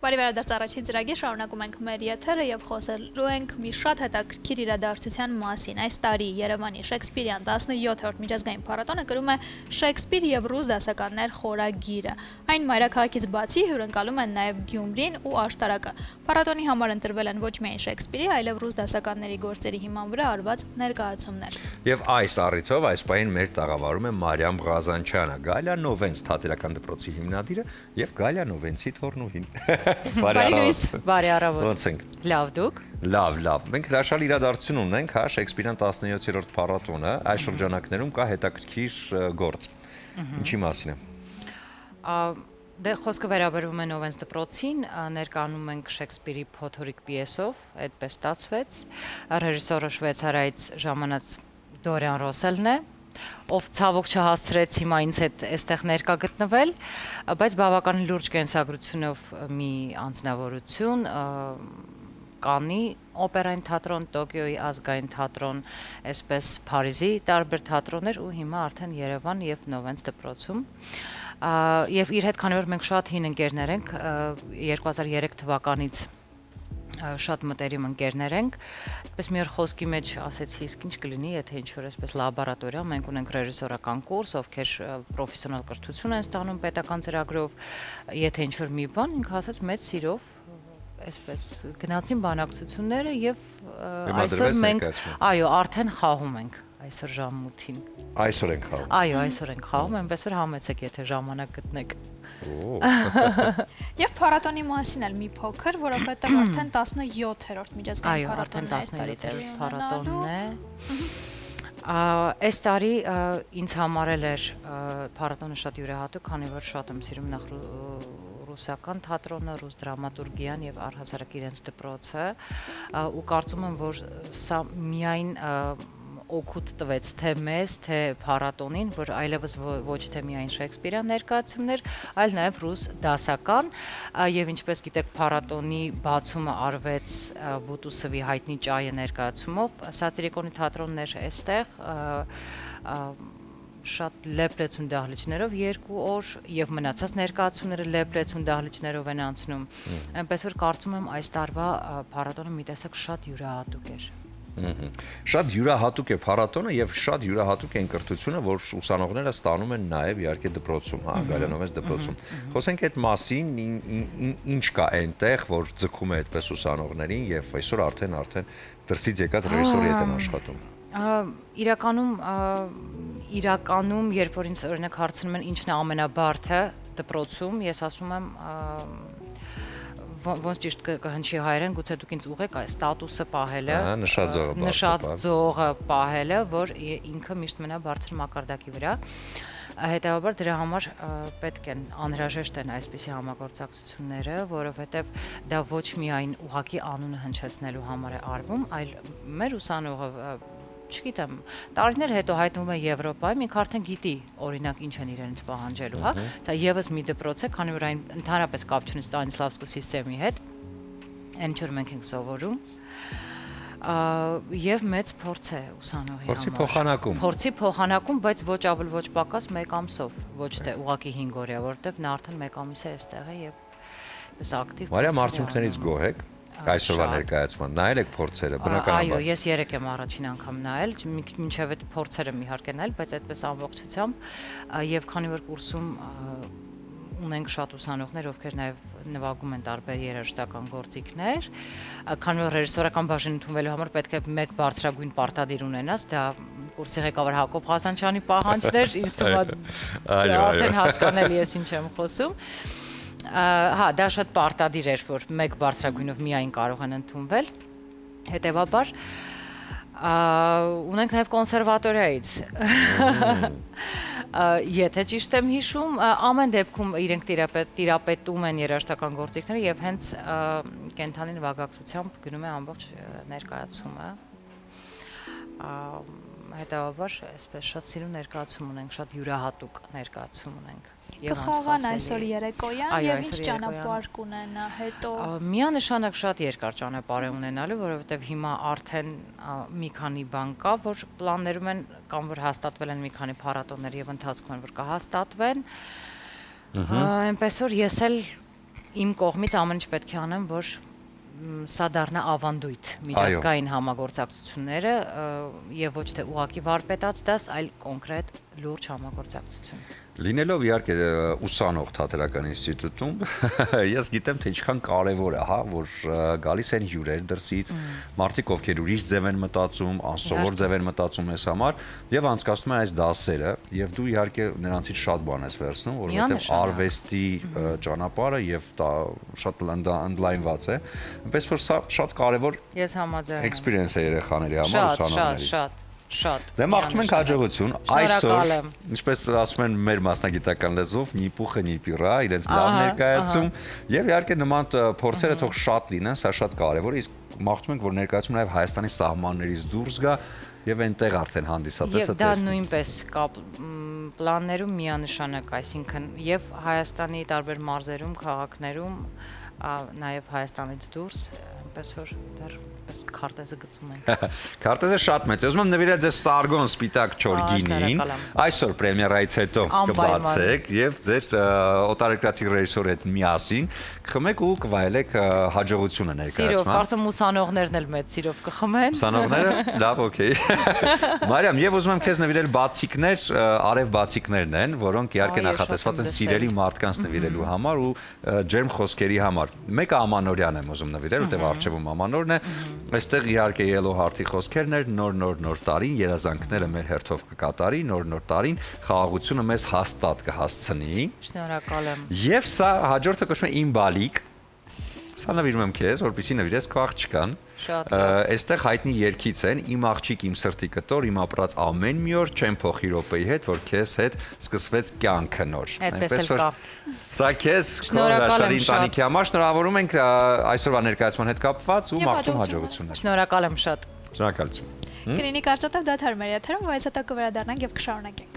Բարի վերադարձ առաջին ծրագիր, շարունակում ենք մեր եթերը եւ խոսելու ենք մի շատ հետաքրքիր իրադարձության մասին։ Այս տարի Երևանի Շեքսպիրյան 17-րդ միջազգային փառատոնը կրում է Շեքսպիր եւ ռուս դասականներ խորագիրը։ Այն մայրաքաղաքից բացի հյուրընկալում են նաեւ Գյումրին ու աշտարակը։ Փառատոնի համար ընտրվել են ոչ միայն Շեքսպիրի, այլև ռուս դասականների գործերի հիման վրա արված ներկայացումներ։ Եվ այս առիթով այս պահին մեր տաղավարում է Մարիամ Ղազանչյանը, Գալյանովենց թատերական դպրոցի հիմնադիրը եւ Գալյանովենցի թորնուհին։ Բարի առավոտ։ Ոնց ենք։ Լավ դուք։ Լավ։ Մենք հրաշալի իրադարձություն ունենք, հա, Շեքսպիրյան 17-րդ փառատոնը, այս շրջանակներում կա հետաքրքիր գործ։ Ինչի մասին է։ Դե խոսքը վերաբերվում է Նովենց դպրոցին, ներկայանում ենք Շեքսպիրի փոթորիկ պիեսով, այդպես ստացվեց։ Ռեժիսորը շվեյցարիայից ժամանած Դորիան Ռոսելն է, ով ցավոք չհասցրեց հիմա ինձ հետ այստեղ ներկա գտնվել, բայց բավականին լուրջ կենսագրությունով մի անձնավորություն, Կանի օպերային թատրոն, Տոկիոյի ազգային թատրոն, այսպես Փարիզի տարբեր թատրոններ ու հիմա արդեն Երևան եւ Նովենց դպրոցում։ Եվ իր հետ քանի որ մենք շատ հին ընկերներ ենք, 2003 թվականից շատ մտերիմ ընկերներ ենք, այսպես մի օր խոսքի մեջ ասեցի, իսկ ինչ կլինի, եթե ինչ-որ այսպես լաբորատորիա, մենք ունենք ռեժիսորական կուրս, ովքեր պրոֆեսիոնալ կրթություն են ստանում պետական ծրագրով, եթե ինչ-որ մի բան, ինքը ասաց մեծ սիրով այսպես գնացին բանակցությունները եւ այսօր մենք արդեն խաղում ենք այսօր ժամ 8-ին։ Այսօր ենք խաղում։ Այսօր ենք խաղում, այնպես որ համեցեք, եթե ժամանակ գտնեք։ Եվ փառատոնի մասին էլ մի փոքր, որովհետեւ արդեն 17-րդ միջազգային փառատոնն է։ Այս տարի ինձ համարել էր փառատոնը շատ յուրահատուկ, քանի որ շատ եմ սիրում նախ ռուսական թատրոնը, ռուս դրամատուրգիան եւ առհասարակ իրենց դպրոցը ու կարծում եմ, որ սա միայն օգուտ տվեց թե մեզ, թե փառատոնին, որ այլևս ոչ թե միայն Շեքսպիրյան ներկայացումներ, այլ նաեւ ռուս դասական եւ ինչպես գիտեք, փառատոնի բացումը արվեց Բուտուսովի հայտնի ճայը ներկայացումով, Սատիրիկոնի թատրոնն էր այստեղ շատ լեփլեցուն դահլիճներով 2 օր եւ մնացած ներկայացումները լեփլեցուն դահլիճներով են անցնում։ Այնպես որ կարծում եմ այս տարվա փառատոնը մի տեսակ շատ յուրահատուկ էր։ Շատ յուրահատուկ է փառատոնը եւ շատ յուրահատուկ է ընկերտությունը, որ ուսանողները ստանում են նաեւ իհարկե դպրոցում, հա, Գալյանովենց դպրոցում։ Խոսենք այդ մասին, ինչ կա այնտեղ, որ ձգում է այդպես ուսանողներին եւ այսօր արդեն դրսից եկած ռեժիսորի հետ են աշխատում։ Իրականում, երբ որ ինձ օրինակ հարցնում են ինչն է ամենաբարդը դպրոցում, ես ասում եմ ոնց ճիշտ կհնչի հայերեն, գուցե դուք ինձ ուղեք այս ստատուսը պահելը, նշաձողը պահելը, որ ինքը միշտ մնա բարձր մակարդակի վրա։ Հետևաբար դրա համար պետք են անհրաժեշտ են այսպիսի համագործակցությունները, որովհետև դա ոչ միայն ուղղակի անունը հնչեցնելու համար է արվում, այլ մեր ուսանողը չգիտեմ, տարիներ հետո հայտնվում է Եվրոպայում, ինքը արդեն գիտի, օրինակ, ինչ են իրենից պահանջելու, հա։ Սա եւս մի դպրոց է, քանի որ այն ընդհանրապես կապ չունի Ստանիսլավսկու սիստեմի հետ, այն ինչ որ մենք ենք սովորում, եւ մեծ փորձ է ուսանողի համար։ Փորձի փոխանակում, բայց ոչ ավել ոչ պակաս 1 ամսով, ոչ թե ուղղակի 5 օրյա, որովհետեւ նա արդեն 1 ամիս է այստեղ է եւ այդպես ակտիվ։ Մարիամ, արդյունքներից գոհ եք այսօրվա ներկայացման, նայել եք փորձերը, բնականաբար։ Այո, ես 3 եմ առաջին անգամ նայել, մինչև այդ փորձերը իհարկե նայել, բայց այդպես ամբողջությամբ եւ քանի որ կուրսում ունենք շատ ուսանողներ, ովքեր նաեւ նվագում են տարբեր երաժշտական գործիքներ, քանի որ ռեժիսորական բաժին ընդունվելու համար պետք է 1 բարձրագույն պարտադիր ունենաս, դա կուրսի ղեկավար Հակոբ Ղազանչյանի պահանջն էր, ինձ թվում է արդեն հասկանալի է ինչ եմ խոսում։ Հա, դա շատ պարտադիր էր, որ 1 բարձրագույնով միայն կարող են ընդունվել, հետևաբար ունենք նաև կոնսերվատորիայից, եթե ճիշտ եմ հիշում, ամեն դեպքում իրենք տիրապետում են երաժշտական գործիքները և հենց կենթանի նվագակցությամբ գնում է ամբողջ ներկայացումը, հետևաբար այսպես շատ սիրուն ներկայացում ունենք, շատ յուրահատուկ ներկայացում ունենք։ Կխաղան այսօր երեկոյան եւ ինչ ճանապարհ կունենա հետո։ Միանշանակ շատ երկար ճանապարհ է ունենալու, որովհետեւ հիմա արդեն մի քանի բան կա, որ պլաններում են կամ որ հաստատվել են մի քանի փառատոներ եւ ընթացքում են որ կհաստատվեն։ Այնպես որ ես էլ իմ կողմից ամեն ինչ պետք է անեմ, որ սա դառնա ավանդույթ միջազգային համագործակցությունները եւ ոչ թե ուղղակի վարպետաց դաս, այլ կոնկրետ լուրջ համագործակցություն։ Լինելով իհարկե ուսանող թատերական ինստիտուտում, ես գիտեմ թե ինչքան կարևոր է, հա, որ գալիս են հյուրեր դրսից, մարդիկ ովքեր ուրիշ ձև են մտածում, անսովոր ձև են մտածում ես համար եւ անցկացնում են այս դասերը եւ դու իհարկե նրանցից շատ բան ես վերցնում, որովհետեւ արվեստի ճանապարհը եւ դա շատ ընդլայնված է, այնպես որ սա շատ կարևոր experience է երեխաների համար, ուսանողների։ Շատ։ Դե մաղթում ենք հաջողություն։ Այսօր, ինչպես ասում են մեր մասնագիտական լեզվով, նիպուխը նիպիրա, իրենց լավ ներկայացում եւ իհարկե նման փորձերը թող շատ լինեն, սա շատ կարեւոր է, իսկ մաղթում ենք, որ ներկայացումը նաեւ Հայաստանի սահմաններից դուրս գա եւ այնտեղ արդեն հանդիսատեսը տեսնի։ Եվ դա նույնպես կա պլաններում միանշանակ, այսինքն եւ Հայաստանի տարբեր մարզերում, քաղաքներում, նաեւ Հայաստանից դուրս, այնպես որ դեռ քարտեզը գծում ենք։ Քարտեզը շատ մեծ է։ Ուզում եմ նվիրել ձեզ Սարգոն սպիտակ չոր գինին։ Այսօր պրեմիերայից հետո կբացեք եւ ձեր օտարերկրացի ռեժիսորի հետ միասին կխմեք ու կվայելեք հաջողությունը ներկայացման։ Սիրով, կարծում ուսանողներն էլ մեծ սիրով կխմեն։ Ուսանողները, լավ, օքեյ։ Մարիամ, եւ ուզում եմ քեզ նվիրել բացիկներ, արև բացիկներն են, որոնք իհարկե նախատեսված են սիրելի մարդկանց նվիրելու համար ու ջերմ խոսքերի համար։ Մեկը ամանորյան եմ ուզում նվիրել, որտեղ արժևում ամանորն է։ Այստեղ իհարկե Yellow Heart-ի խոսքերն էր, նոր տարին, երազանքները մեր հերթով կկատարի, նոր տարին խաղաղությունը մեզ հաստատ կհասցնի։ Շնորհակալ եմ։ Եվ սա հաջորդը կոչվում է իմ բալիկ։ Սա նվիրում եմ քեզ, որպեսզի նվիրես քո աղջկան։ Շատ։ Այստեղ հայտնի երգից են իմ աղջիկ, իմ սրտի կտոր, իմ ապրած ամեն մի օր չեմ փոխի րոպեի հետ, որ քեզ հետ սկսվեց կյանքը նոր։ Այդպես էլ կա։ Սա քեզ քո հրաշալի ընտանիքի համար շնորհավորում ենք այսօրվա ներկայացման հետ կապված ու մաղթում հաջողություններ։ Շնորհակալ եմ շատ։ Շնորհակալություն։ Կլինի կարճատև դադար մեր եթերում, բայց հետո կվերադառնանք եւ կշարունակենք։